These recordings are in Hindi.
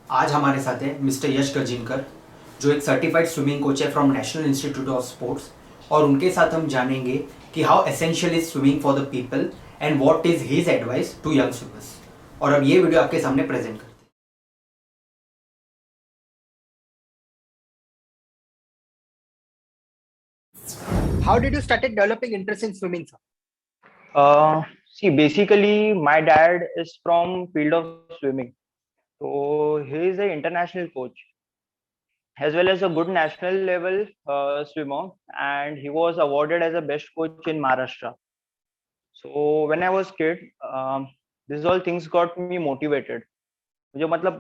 आज हमारे साथ है मिस्टर यश गर्जिनकर, जो एक सर्टिफाइड स्विमिंग कोच है from national institute of sports. और उनके साथ हम जानेंगे कि how essential is swimming for the people and what is his advice to young swimmers. और अब ये वीडियो आपके सामने प्रेजेंट करते हैं। How did you started developing interest in swimming, sir? See, basically, my dad is from field of swimming, so he is an international coach as well as a good national level swimmer, and he was awarded as a best coach in Maharashtra. So when I was kid, this all things got me motivated. मुझे मतलब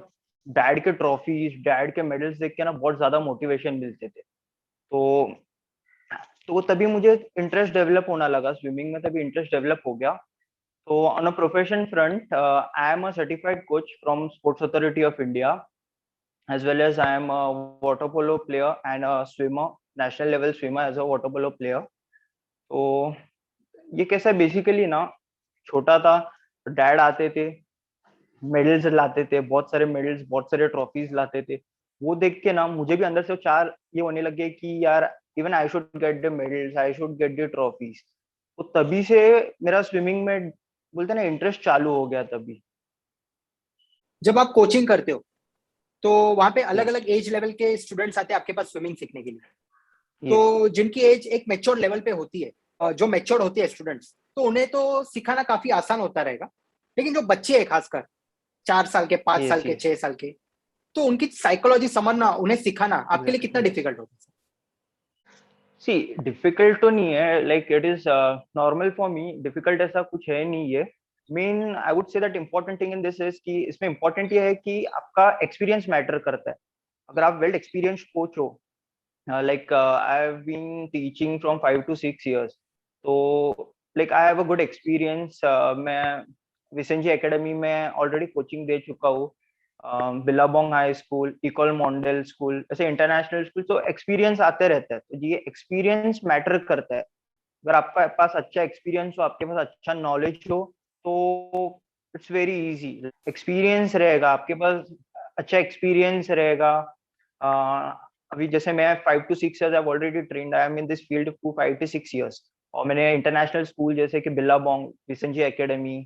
डैड के ट्रॉफीज डैड के मेडल्स देख के ना बहुत ज्यादा मोटिवेशन मिलते थे। तो तभी मुझे इंटरेस्ट डेवलप होना लगा स्विमिंग में, तभी इंटरेस्ट डेवलप हो गया। So on a profession front, I am a certified coach from Sports Authority of India, as well as I am a water polo player and a swimmer, national level swimmer as a water polo player. तो ये कैसा बेसिकली ना, छोटा था, डैड आते थे, मेडल्स लाते थे, बहुत सारे मेडल्स, बहुत सारे ट्रॉफीज लाते थे। वो देख के ना मुझे भी अंदर से चार ये होने लगे कि यार even I should get the medals, I should get the trophies. तो तभी से मेरा स्विमिंग में बोलते ना इंटरेस्ट चालू हो गया तभी। जब आप कोचिंग करते हो तो वहां पे अलग यस, अलग एज लेवल के स्टूडेंट्स आते हैं आपके पास स्विमिंग सीखने के लिए। यस, तो जिनकी एज एक मेच्योर लेवल पे होती है, जो मेच्योर होती है स्टूडेंट्स, तो उन्हें तो सिखाना काफी आसान होता रहेगा। लेकिन जो बच्चे हैं, खासकर 4 साल के, 5 साल यस, के, यस, 6 साल के, तो उनकी साइकोलॉजी समझना, उन्हें सिखाना आपके लिए कितना एग्जैक्टली। डिफिकल्ट होता है? सी, डिफिकल्ट तो नहीं है, like it is normal for me, difficult ऐसा कुछ है नहीं ये। Main I would say that important thing in this is कि इसमें इम्पोर्टेंट ये है कि आपका एक्सपीरियंस मैटर करता है। अगर आप वेल एक्सपीरियंस्ड कोच हो, like I have been teaching from 5 to 6 years, तो like I have a good experience। मैं विसेंजी एकेडमी में ऑलरेडी कोचिंग दे चुका हूँ, Billabong high school, Ecole Mondiale school, ऐसे इंटरनेशनल स्कूल। तो एक्सपीरियंस आते रहता है, तो ये एक्सपीरियंस मैटर करता है। अगर आपके पास अच्छा एक्सपीरियंस हो, आपके पास अच्छा नॉलेज हो, तो इट्स वेरी इजी। एक्सपीरियंस रहेगा आपके पास, अच्छा एक्सपीरियंस रहेगा। अभी जैसे मैं 5 to 6 years I already trend, I am in this field for 5 to 6 years। और मैंने इंटरनेशनल स्कूल जैसे कि बिल्लाबोंग, विसेंजी एकेडमी,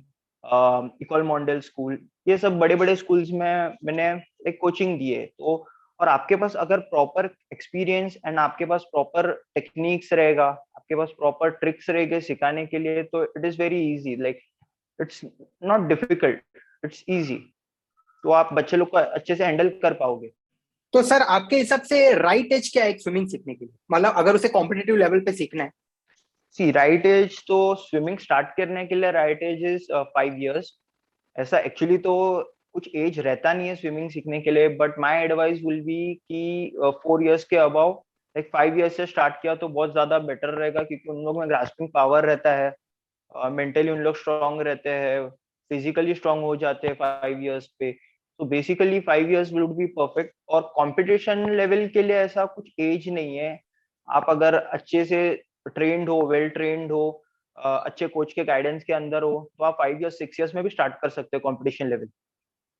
इकोल मॉन्डेल स्कूल, ये सब बड़े बड़े स्कूल्स में मैंने एक कोचिंग दी है। तो और आपके पास अगर प्रॉपर एक्सपीरियंस एंड आपके पास प्रॉपर टेक्निक्स रहेगा, आपके पास प्रॉपर ट्रिक्स रहेंगे सिखाने के लिए, तो it is very easy. Like it's not difficult, it's easy. तो आप बच्चे लोग को अच्छे से हैंडल कर पाओगे। तो सर, आपके हिसाब से राइट एज क्या है स्विमिंग सीखने के लिए? मतलब अगर उसे कॉम्पिटिटिव लेवल पे सीखना है। सी, राइट एज तो स्विमिंग स्टार्ट करने के लिए राइट एज इज 5 years। ऐसा एक्चुअली तो कुछ एज रहता नहीं है स्विमिंग सीखने के लिए, but my advice will be कि 4 years के अबाव, लाइक 5 years से स्टार्ट किया तो बहुत ज्यादा बेटर रहेगा, क्योंकि उन लोग में ग्रास्पिंग पावर रहता है, मेंटली उन लोग स्ट्रांग रहते हैं, फिजिकली स्ट्रांग हो जाते हैं 5 years पे। तो basically 5 years would be perfect. और कंपटीशन लेवल के लिए ऐसा कुछ एज नहीं है। आप अगर अच्छे से ट्रेंड हो, वेल ट्रेंड हो, अच्छे कोच के गाइडेंस के अंदर हो, तो आप 5 years 6 years में भी स्टार्ट कर सकते हो कंपटीशन लेवल।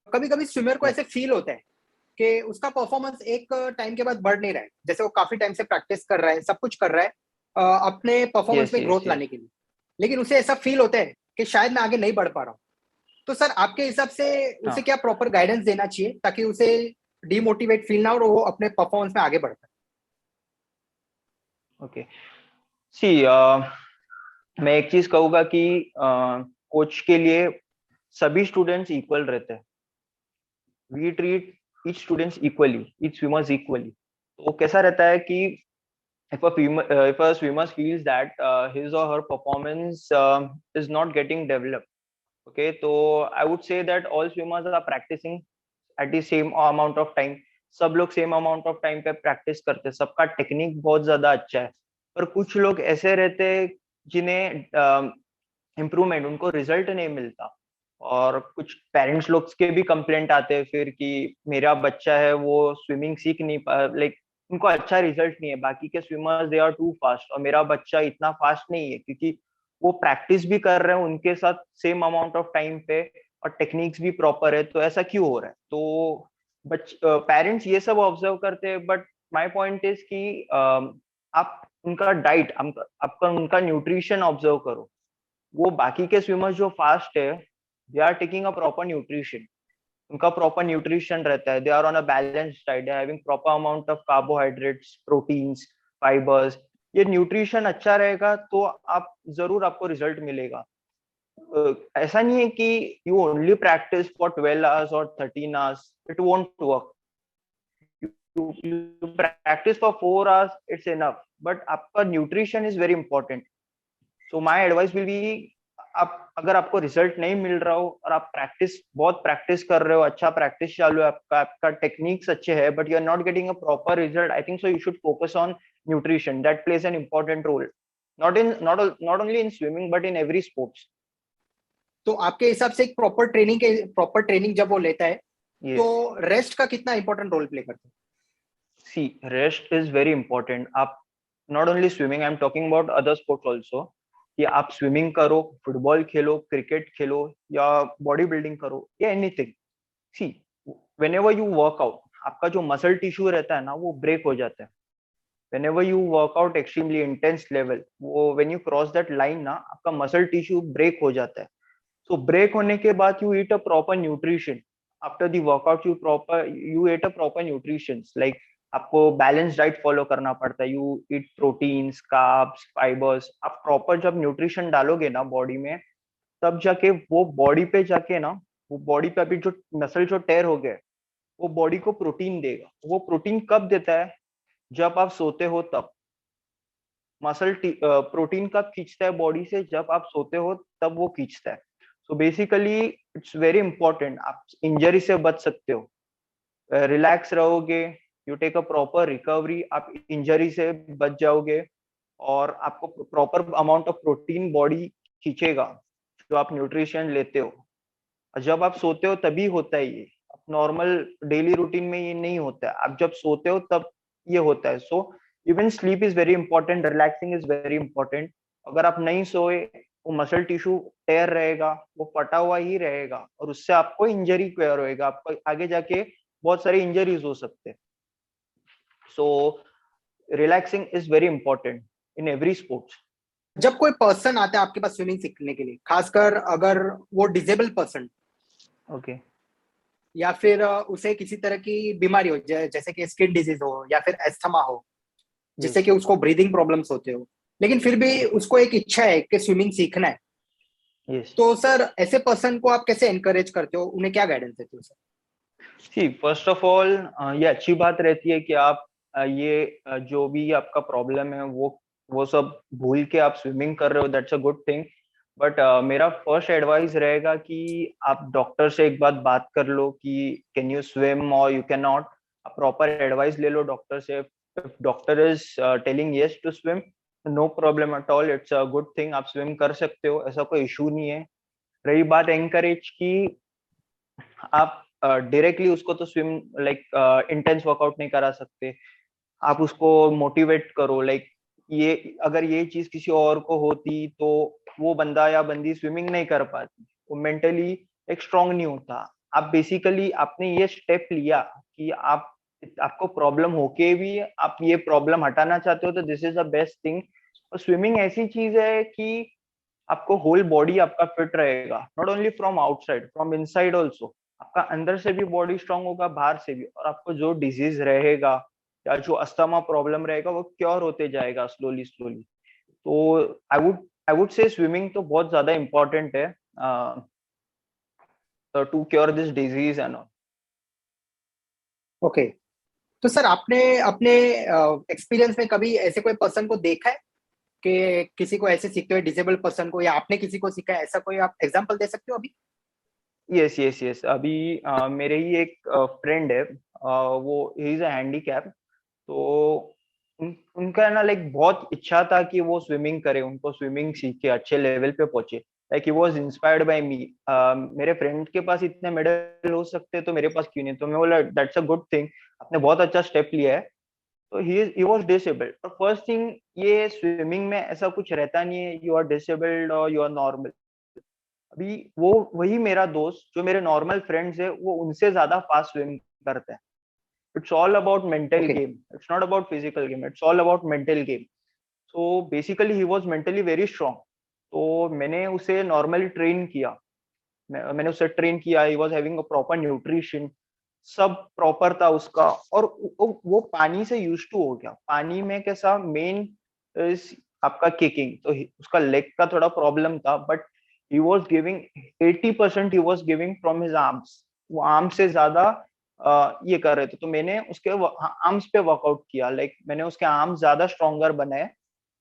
कभी कभी स्विमर को यस, ऐसे फील होता है कि उसका परफॉर्मेंस एक टाइम के बाद बढ़ नहीं रहा है, जैसे वो काफी टाइम से प्रैक्टिस कर रहा है, सब कुछ कर रहा है अपने परफॉर्मेंस यस, में यस, ग्रोथ यस। लाने के लिए, लेकिन उसे ऐसा फील होता है कि शायद मैं आगे नहीं बढ़ पा रहा हूँ। तो सर, आपके हिसाब से उसे हाँ, क्या प्रॉपर गाइडेंस देना चाहिए ताकि उसे डीमोटिवेट फील ना हो और वो अपने परफॉर्मेंस में आगे बढ़ पाए? ओके। सी, मैं एक चीज कहूंगा कि कोच के लिए सभी स्टूडेंट्स इक्वल रहते हैं। We treat each students equally, each swimmers equally. तो कैसा रहता है कि if a swimmer feels that his or her performance is not getting developed, okay, so I would say that all swimmers are practicing at the same amount of time। सब लोग सेम अमाउंट ऑफ टाइम पे प्रैक्टिस करते हैं, सबका टेक्निक बहुत ज्यादा अच्छा है। पर कुछ लोग ऐसे रहते हैं जिन्हें इम्प्रूवमेंट, उनको रिजल्ट नहीं मिलता। और कुछ पेरेंट्स लोग के भी कंप्लेंट आते हैं फिर कि मेरा बच्चा है वो स्विमिंग सीख नहीं पा, लाइक उनको अच्छा रिजल्ट नहीं है, बाकी के swimmers they are too fast और मेरा बच्चा इतना फास्ट नहीं है, क्योंकि वो प्रैक्टिस भी कर रहे हैं उनके साथ सेम अमाउंट ऑफ टाइम पे और टेक्निक्स भी प्रॉपर है। तो ऐसा क्यों हो रहा है? तो पेरेंट्स ये सब ऑब्जर्व करते हैं, बट माय पॉइंट इज कि आप उनका डाइट, आपका उनका न्यूट्रिशन ऑब्जर्व करो। वो बाकी के स्विमर्स जो फास्ट है, they are taking a proper nutrition, उनका प्रॉपर न्यूट्रिशन रहता है, they are on a balanced diet, they are having proper amount of carbohydrates, proteins, fibres. ये न्यूट्रिशन अच्छा रहेगा तो आप जरूर आपको रिजल्ट मिलेगा। ऐसा नहीं है कि you only practice for 12 hours और 13 hours, it won't work. you practice for 4 hours, it's enough, but आपका nutrition is very important. So my advice will be, आप अगर आपको रिजल्ट नहीं मिल रहा हो और आप बहुत प्रैक्टिस कर रहे हो, अच्छा प्रैक्टिस चालू है आपका, आपका टेक्निक्स अच्छे है, but you are not getting a proper result, I think so you should focus on nutrition. That plays an important role, not only in swimming but in every sports. तो आपके हिसाब से एक प्रॉपर ट्रेनिंग जब वो लेता है तो यस, रेस्ट का कितना इंपॉर्टेंट रोल प्ले करता है? सी रेस्ट इज वेरी इंपॉर्टेंट। आप not only swimming, I am talking about other sports also, कि आप स्विमिंग करो, फुटबॉल खेलो, क्रिकेट खेलो, या बॉडी बिल्डिंग करो, या anything. See whenever you work out, आपका जो मसल टिश्यू रहता है ना, वो ब्रेक हो जाता है। Whenever you work out extremely intense level, वो when you cross that line ना, आपका मसल टिश्यू ब्रेक हो जाता है। सो ब्रेक होने के बाद you eat a proper nutrition. After the workout you eat a proper nutrition, like आपको बैलेंस डाइट फॉलो करना पड़ता है। You eat proteins, carbs, fibres. आप प्रॉपर जब न्यूट्रिशन डालोगे ना बॉडी में, तब जाके वो बॉडी पे जाके ना, वो बॉडी पे अभी जो मसल जो टेयर हो गया है, वो बॉडी को प्रोटीन देगा। वो प्रोटीन कब देता है? जब आप सोते हो तब। प्रोटीन कब खींचता है बॉडी से? जब आप सोते हो तब वो खींचता है। So basically it's very important, आप इंजरी से बच सकते हो, रिलैक्स रहोगे, you take a proper recovery, आप इंजरी से बच जाओगे, और आपको proper amount of protein body खींचेगा जो आप न्यूट्रिशन लेते हो। और जब आप सोते हो तभी होता है ये, नॉर्मल डेली रूटीन में ये नहीं होता है, आप जब सोते हो तब ये होता है। So even sleep is very important, relaxing is very important. अगर आप नहीं सोए, वो मसल टिश्यू टेयर रहेगा, वो फटा हुआ ही रहेगा, और उससे आपको इंजरी क्योर होएगा, आपको आगे जाके बहुत सारी इंजरीज हो सकते हैं। So relaxing is very important in every sports. जब कोई पर्सन आता है आपके पास स्विमिंग सीखने के लिए, खासकर अगर वो डिजेबल पर्सन ओके, या फिर उसे किसी तरह की बीमारी हो, जैसे कि स्किन डिजीज हो या फिर एस्थमा हो, जिससे यस, कि उसको ब्रीदिंग प्रॉब्लम्स होते हो, लेकिन फिर भी उसको एक इच्छा है कि स्विमिंग सीखना है, यस। तो सर ऐसे पर्सन को आप कैसे एनकरेज करते हो, उन्हें क्या गाइडेंस देते हो sir? See first of all, ये अच्छी बात रहती है कि आप जो भी आपका प्रॉब्लम है वो सब भूल के आप स्विमिंग कर रहे हो, that's a good thing. But मेरा फर्स्ट एडवाइस रहेगा कि आप डॉक्टर से एक बात कर लो कि कैन यू स्विम और यू कैन नॉट। आप प्रॉपर एडवाइस ले लो डॉक्टर से। Doctor is telling yes to swim, no problem at all, it's a good thing, आप स्विम कर सकते हो, ऐसा कोई इशू नहीं है। रही बात एनकरेज की, आप डायरेक्टली उसको तो स्विम लाइक इंटेंस वर्कआउट नहीं करा सकते, आप उसको मोटिवेट करो, लाइक ये अगर ये चीज किसी और को होती तो वो बंदा या बंदी स्विमिंग नहीं कर पाती, वो मेंटली एक स्ट्रांग नहीं होता। आप बेसिकली आपने ये स्टेप लिया कि आपको प्रॉब्लम होके भी आप ये प्रॉब्लम हटाना चाहते हो, तो this is the best thing. और स्विमिंग ऐसी चीज है कि आपको होल बॉडी आपका फिट रहेगा, not only from outside, from inside also. आपका अंदर से भी बॉडी स्ट्रांग होगा, बाहर से भी, और आपको जो डिजीज रहेगा या जो अस्थमा प्रॉब्लम रहेगा वो क्योर होते जाएगा स्लोली स्लोली। तो आई वुड से स्विमिंग तो बहुत ज्यादा इंपॉर्टेंट है to cure this disease and all. Okay, तो सर आपने अपने एक्सपीरियंस में कभी ऐसे कोई पर्सन को देखा है कि किसी को ऐसे सीखते हुए, डिसेबल पर्सन को, या आपने किसी को सीखा है, ऐसा कोई आप एग्जांपल दे सकते हो अभी? Yes, yes, yes. अभी मेरे ही एक फ्रेंड है, वो ही इज अ हैंडीकैप। तो उनका ना लाइक बहुत इच्छा था कि वो स्विमिंग करे, उनको स्विमिंग सीख के अच्छे लेवल पे पहुंचे। Like he was inspired by me. मेरे फ्रेंड के पास इतने मेडल हो सकते तो मेरे पास क्यों नहीं? तो मैं बोला दैट्स अ गुड थिंग, आपने बहुत अच्छा स्टेप लिया है। तो ही वाज डिसेबल्ड। और फर्स्ट थिंग, ये स्विमिंग में ऐसा कुछ रहता नहीं है यू आर डिसेबल्ड और यू आर नॉर्मल। अभी वो वही मेरा दोस्त जो मेरे नॉर्मल फ्रेंड्स है, वो उनसे ज्यादा फास्ट स्विम करते हैं. It's all about mental Okay. game. It's not about physical game. It's all about mental game. So basically he was mentally very strong. तो मैंने उसे normally train किया. मैंने उसे ट्रेन किया. He was having a proper nutrition. सब प्रॉपर था उसका. और वो पानी से यूज टू हो गया. पानी में कैसा मेन आपका किकिंग. तो उसका लेग का थोड़ा प्रॉब्लम था, but he was giving 80% he was giving from his arms. वो आर्म से ज्यादा ये कर रहे थे. तो मैंने उसके आर्म्स पे वर्कआउट किया. लाइक मैंने उसके आर्म्स ज्यादा स्ट्रॉन्गर बनाए,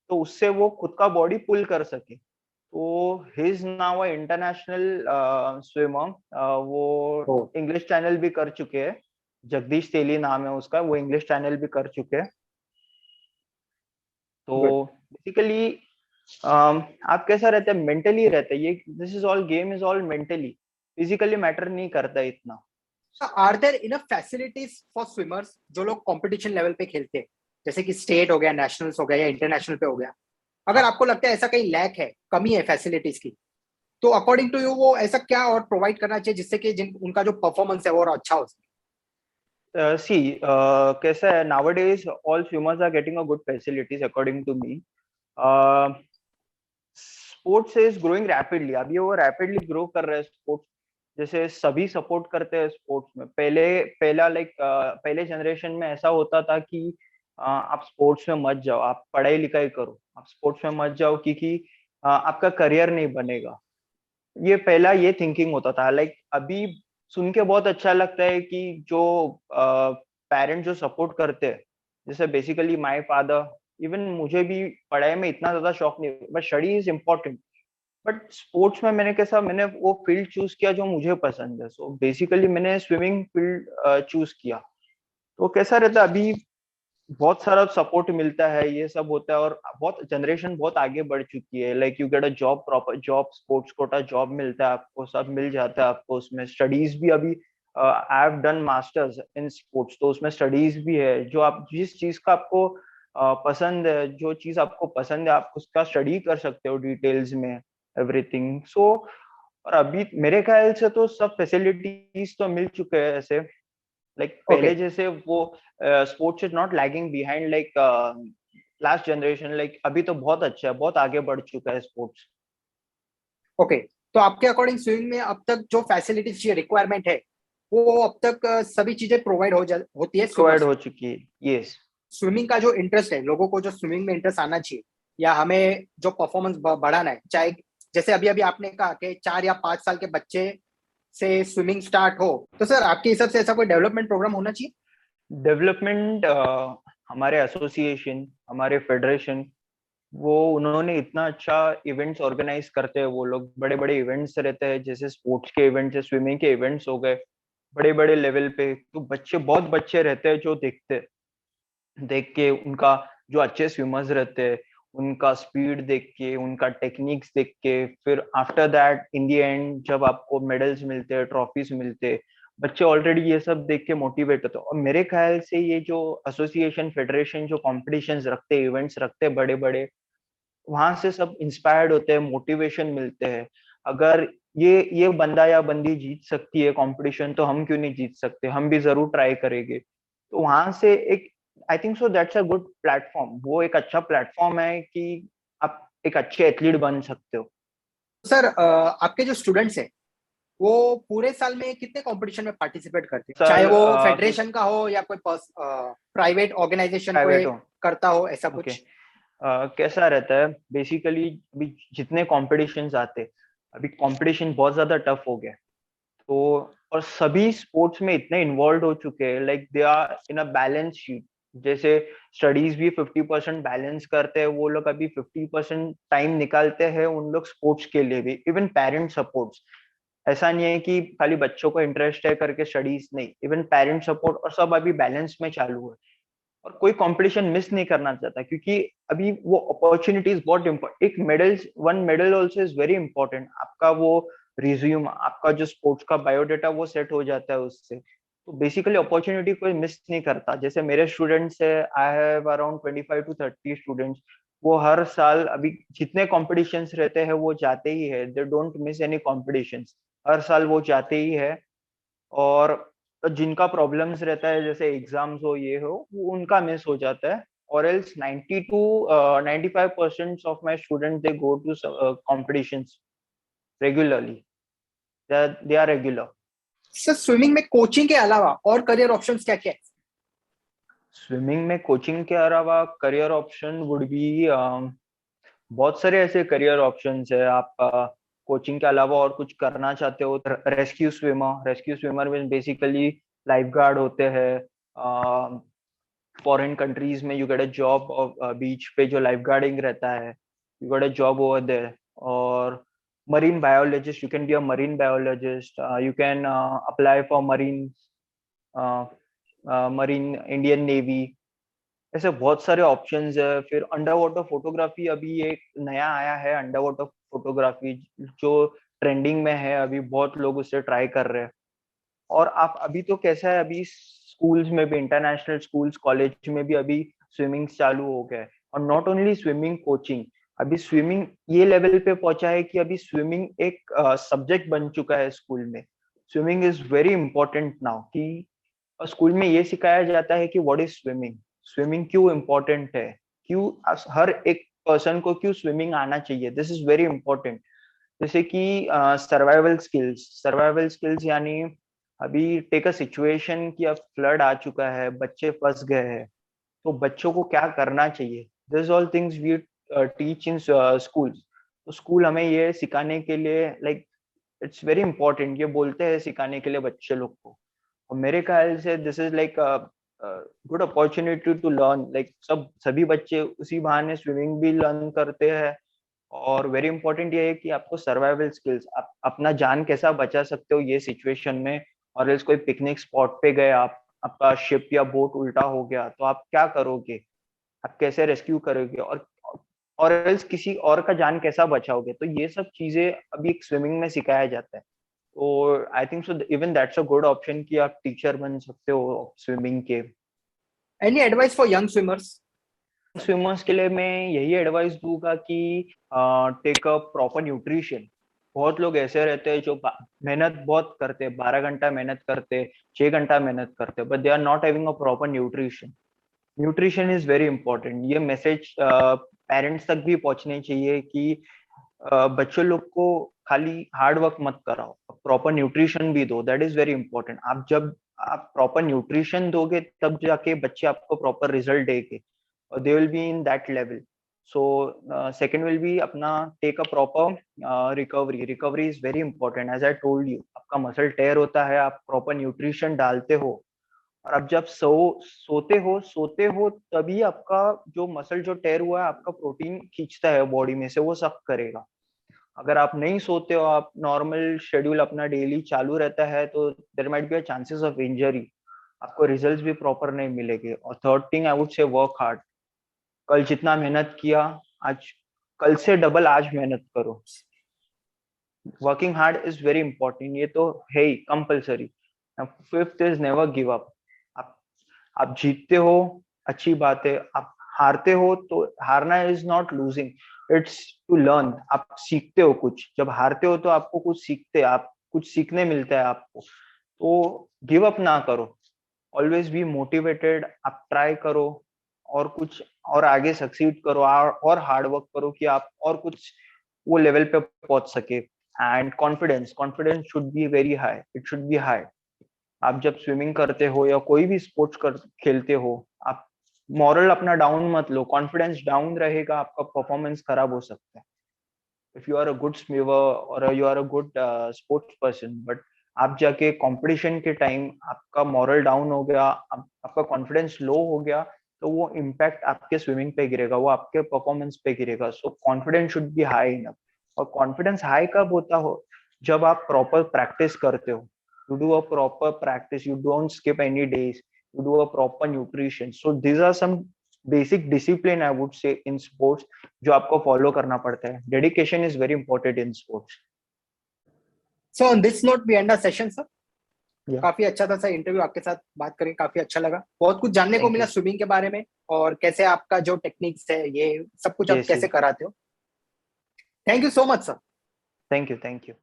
तो उससे वो खुद का बॉडी पुल कर सके. तो हिज नाउ इंटरनेशनल स्विमर. वो Oh. इंग्लिश चैनल भी कर चुके हैं. जगदीश तेली नाम है उसका. वो इंग्लिश चैनल भी कर चुके हैं. तो Good. बेसिकली आप कैसा रहते हैं? मेंटली रहते हैं. ये this is all game is all mentally. Physically matter नहीं करता इतना. So are there enough facilities for swimmers जो लोग कंपटीशन लेवल पे खेलते हैं, जैसे कि स्टेट हो गया, नेशनल्स हो गया या इंटरनेशनल पे हो गया? अगर आपको लगता है ऐसा कहीं लैक है, कमी है फैसिलिटीज की, तो अकॉर्डिंग टू यू वो ऐसा क्या और प्रोवाइड करना चाहिए जिससे कि उनका जो परफॉर्मेंस है वो और अच्छा हो सके? कैसा है, nowadays all swimmers are getting a good facilities according to me. Sports is growing rapidly. अभी वो रैपिडली ग्रो कर रहे हैं स्पोर्ट्स. जैसे सभी सपोर्ट करते हैं स्पोर्ट्स में. पहले जनरेशन में ऐसा होता था कि आप स्पोर्ट्स में मत जाओ, आप पढ़ाई लिखाई करो, आप स्पोर्ट्स में मत जाओ क्योंकि आपका करियर नहीं बनेगा. ये पहला ये थिंकिंग होता था. लाइक अभी सुन के बहुत अच्छा लगता है कि जो पेरेंट्स जो सपोर्ट करते हैं, जैसे बेसिकली माय फादर. इवन मुझे भी पढ़ाई में इतना ज्यादा शौक नहीं, but study is important. But sports में मैंने वो फील्ड चूज किया जो मुझे पसंद है. सो बेसिकली मैंने स्विमिंग फील्ड चूज किया. तो कैसा रहता है, अभी बहुत सारा सपोर्ट मिलता है, ये सब होता है. और बहुत जनरेशन बहुत आगे बढ़ चुकी है. Like you get a job, proper job, sports quota job मिलता है आपको, सब मिल जाता है आपको. उसमें स्टडीज भी अभी I have done masters in sports, तो उसमें स्टडीज भी है. जो आप जिस चीज का आपको पसंद है, जो चीज आपको पसंद है, आप उसका स्टडी कर सकते हो डिटेल्स में, एवरीथिंग. सो और अभी मेरे ख्याल से तो सब फैसिलिटीज तो मिल चुके हैं ऐसे. लाइक पहले जैसे वो sports is not lagging behind like last generation. Like अभी तो बहुत अच्छा है, बहुत आगे बढ़ चुका है स्पोर्ट्स. ओके. तो आपके अकॉर्डिंग स्विमिंग में अब तक जो फैसिलिटीज की रिक्वायरमेंट है वो अब तक सभी चीजें प्रोवाइड होती है? प्रोवाइड हो चुकी है. यस. स्विमिंग का जो इंटरेस्ट है, लोगों को जो स्विमिंग में इंटरेस्ट आना चाहिए या हमें जो परफॉर्मेंस बढ़ाना है, चाहे जैसे अभी अभी आपने कहा कि 4 या 5 साल के बच्चे से स्विमिंग स्टार्ट हो, तो सर आपके हिसाब से ऐसा कोई डेवलपमेंट प्रोग्राम होना चाहिए? डेवलपमेंट हमारे एसोसिएशन, हमारे फेडरेशन, वो उन्होंने इतना अच्छा इवेंट्स ऑर्गेनाइज करते हैं. वो लोग बड़े बड़े इवेंट्स रहते हैं, जैसे स्पोर्ट्स के इवेंट्स, स्विमिंग के इवेंट्स हो गए बड़े बड़े लेवल पे. तो बहुत बच्चे रहते हैं जो देख के उनका, जो अच्छे स्विमर्स रहते हैं, उनका स्पीड देख के, उनका टेक्निक्स देख के, फिर after that in the end जब आपको मेडल्स मिलते हैं, ट्रॉफीज मिलते हैं, बच्चे ऑलरेडी ये सब देख के मोटिवेट होते हैं. और मेरे ख्याल से ये जो एसोसिएशन, फेडरेशन जो कॉम्पिटिशन्स रखते हैं, इवेंट्स रखते हैं बड़े बड़े, वहां से सब इंस्पायर्ड होते हैं, मोटिवेशन मिलते हैं. अगर ये बंदा या बंदी जीत सकती है कंपटीशन, तो हम क्यों नहीं जीत सकते? हम भी जरूर ट्राई करेंगे. तो वहां से एक, आई think so that's a good platform. वो एक अच्छा प्लेटफॉर्म है कि आप एक अच्छे एथलीट बन सकते हो. सर आपके जो स्टूडेंट्स हैं वो पूरे साल में कितने कंपटीशन में पार्टिसिपेट करते हैं, चाहे वो फेडरेशन का हो या कोई प्राइवेट ऑर्गेनाइजेशन कोई करता हो, ऐसा कुछ? कैसा रहता है बेसिकली, अभी जितने कॉम्पिटिशन्स आते, अभी कंपटीशन बहुत ज्यादा टफ हो गया. तो और सभी स्पोर्ट्स में इतने इन्वॉल्व हो चुके हैं, like they are in a balance sheet. जैसे स्टडीज भी 50% बैलेंस करते हैं वो लोग, अभी 50% टाइम निकालते हैं उन लोग स्पोर्ट्स के लिए भी. इवन पेरेंट सपोर्ट्स, ऐसा नहीं है कि खाली बच्चों को इंटरेस्ट है करके स्टडीज नहीं, इवन पेरेंट सपोर्ट और सब अभी बैलेंस में चालू है. और कोई कंपटीशन मिस नहीं करना चाहता, क्योंकि अभी वो अपॉर्चुनिटीज बहुत इम्पोर्टेंट. एक medal, one medal also is very important. आपका वो रिज्यूम, आपका जो स्पोर्ट्स का बायोडाटा, वो सेट हो जाता है उससे. तो बेसिकली अपॉर्चुनिटी कोई मिस नहीं करता. जैसे मेरे स्टूडेंट्स है, I have around 25 to 30 students. वो हर साल अभी जितने कॉम्पिटिशन्स रहते हैं वो जाते ही है. They don't miss any competitions. हर साल वो जाते ही है. और जिनका प्रॉब्लम्स रहता है जैसे एग्जाम्स हो ये हो वो उनका मिस हो जाता है, और else 90 to 95% of my student they go to competitions regularly, they are regular. Sir swimming में कोचिंग के अलावा और करियर ऑप्शंस क्या क्या है? स्विमिंग में कोचिंग के अलावा करियर ऑप्शन वुड बी, बहुत सारे ऐसे करियर ऑप्शंस है। आप कोचिंग के अलावा और कुछ करना चाहते हो, रेस्क्यू स्विमर में बेसिकली लाइफ गार्ड होते हैं। फॉरेन कंट्रीज में you get a job, beach पे जो लाइफ गार्डिंग रहता है, you get a job over there. और marine biologist, you can be a marine biologist, you can apply for marine Indian navy. ऐसे बहुत सारे ऑप्शंस है। फिर अंडर वाटर फोटोग्राफी, अभी एक नया आया है अंडर वाटर फोटोग्राफी, जो ट्रेंडिंग में है, अभी बहुत लोग उसे ट्राई कर रहे हैं। और आप अभी तो कैसा है, अभी स्कूल्स में भी, इंटरनेशनल स्कूल्स कॉलेज में भी अभी स्विमिंग चालू हो गया है। और नॉट ओनली स्विमिंग कोचिंग, अभी स्विमिंग ये लेवल पे पहुंचा है कि अभी स्विमिंग एक सब्जेक्ट बन चुका है स्कूल में। Swimming is very important now, कि स्कूल में ये सिखाया जाता है कि व्हाट इज स्विमिंग, स्विमिंग क्यों इम्पोर्टेंट है, क्यों हर एक पर्सन को क्यों स्विमिंग आना चाहिए, दिस इज वेरी इंपॉर्टेंट। जैसे कि सर्वाइवल स्किल्स यानी अभी टेक अ सिचुएशन कि अब फ्लड आ चुका है, बच्चे फंस गए हैं, तो बच्चों को क्या करना चाहिए, this all things we teach in school. तो स्कूल हमें ये सिखाने के लिए, लाइक इट्स वेरी इंपॉर्टेंट, ये बोलते हैं सिखाने के लिए बच्चे लोग को। और मेरे ख्याल से this is like good opportunity to learn, like सभी बच्चे उसी बहाने स्विमिंग भी लर्न करते हैं। और वेरी इंपॉर्टेंट ये है कि आपको सर्वाइवल स्किल्स, आप अपना जान कैसा बचा सकते हो ये सिचुएशन में। और एल्स कोई पिकनिक स्पॉट पे गए आप, आपका शिप या बोट उल्टा हो गया, तो आप क्या करोगे, आप कैसे रेस्क्यू करोगे, और एल्स किसी और का जान कैसा बचाओगे। तो ये सब चीजें अभी एक स्विमिंग में सिखाया जाता है। तो आई think so even that's a good option कि आप टीचर बन सकते हो स्विमिंग के। Any advice for young swimmers? Swimmers के लिए मैं यही एडवाइस दूंगा कि टेक अ प्रॉपर न्यूट्रिशन। बहुत लोग ऐसे रहते हैं जो मेहनत बहुत करते हैं, 12 घंटा मेहनत करते, 6 घंटा मेहनत करते, but they are not having a proper nutrition. Nutrition is very important. ये मैसेज पेरेंट्स तक भी पहुंचने चाहिए कि बच्चों लोग को खाली हार्ड वर्क मत कराओ, प्रॉपर न्यूट्रिशन भी दो, दैट इज वेरी इंपॉर्टेंट। जब आप प्रॉपर न्यूट्रिशन दोगे तब जाके बच्चे आपको प्रॉपर रिजल्ट देंगे, they will be in that level. So second will be अपना take a proper recovery is very important, as I told you, आपका मसल टेयर होता है, आप प्रॉपर न्यूट्रिशन डालते हो, और अब जब सोते हो तभी आपका जो मसल जो टेयर हुआ है आपका प्रोटीन खींचता है बॉडी में से, वो सब करेगा। अगर आप नहीं सोते हो, आप नॉर्मल शेड्यूल अपना डेली चालू रहता है, तो there might be a chances of injury, आपको रिजल्ट्स भी प्रॉपर नहीं मिलेंगे। और third thing I would say work hard. कल जितना मेहनत किया, आज कल से डबल आज मेहनत करो। Working hard is very important, ये तो है ही compulsory. Fifth is never give up. आप आप जीतते हो, अच्छी बात है, आप हारते हो तो हारना is not losing, it's to learn. आप सीखते हो कुछ, जब हारते हो तो आपको कुछ सीखते, आप कुछ सीखने मिलता है आपको। तो गिव अप ना करो, ऑलवेज बी मोटिवेटेड, आप ट्राई करो और कुछ और आगे सक्सीड करो, और हार्ड वर्क करो कि आप और कुछ वो लेवल पे पहुंच सके। And confidence confidence should be very high, it should be high. आप जब स्विमिंग करते हो या कोई भी स्पोर्ट्स खेलते हो, आप मॉरल अपना डाउन मत लो, कॉन्फिडेंस डाउन रहेगा आपका परफॉर्मेंस खराब हो सकता है। If you are a good swimmer और you are a good sports person, but आप जाके कंपटीशन के टाइम आपका मॉरल डाउन हो गया, आपका कॉन्फिडेंस लो हो गया, तो वो इम्पैक्ट आपके स्विमिंग पे गिरेगा, वो आपके परफॉर्मेंस पे गिरेगा। सो confidence should be high enough. और कॉन्फिडेंस हाई कब होता हो, जब आप प्रॉपर प्रैक्टिस करते हो, you do a proper practice, you don't skip any days, you do a proper nutrition. So these are some basic discipline I would say in sports जो आपको फॉलो करना पड़ता है। Dedication is very important in sports. So on this note we end our session sir. या काफी अच्छा था सर, इंटरव्यू आपके साथ बात करके काफी अच्छा लगा, बहुत कुछ जानने को थैंक मिला यू। स्विमिंग के बारे में, और कैसे आपका जो टेक्निक्स है ये सब कुछ आप यस कैसे यस, कराते हो। Thank you so much sir. Thank you thank you.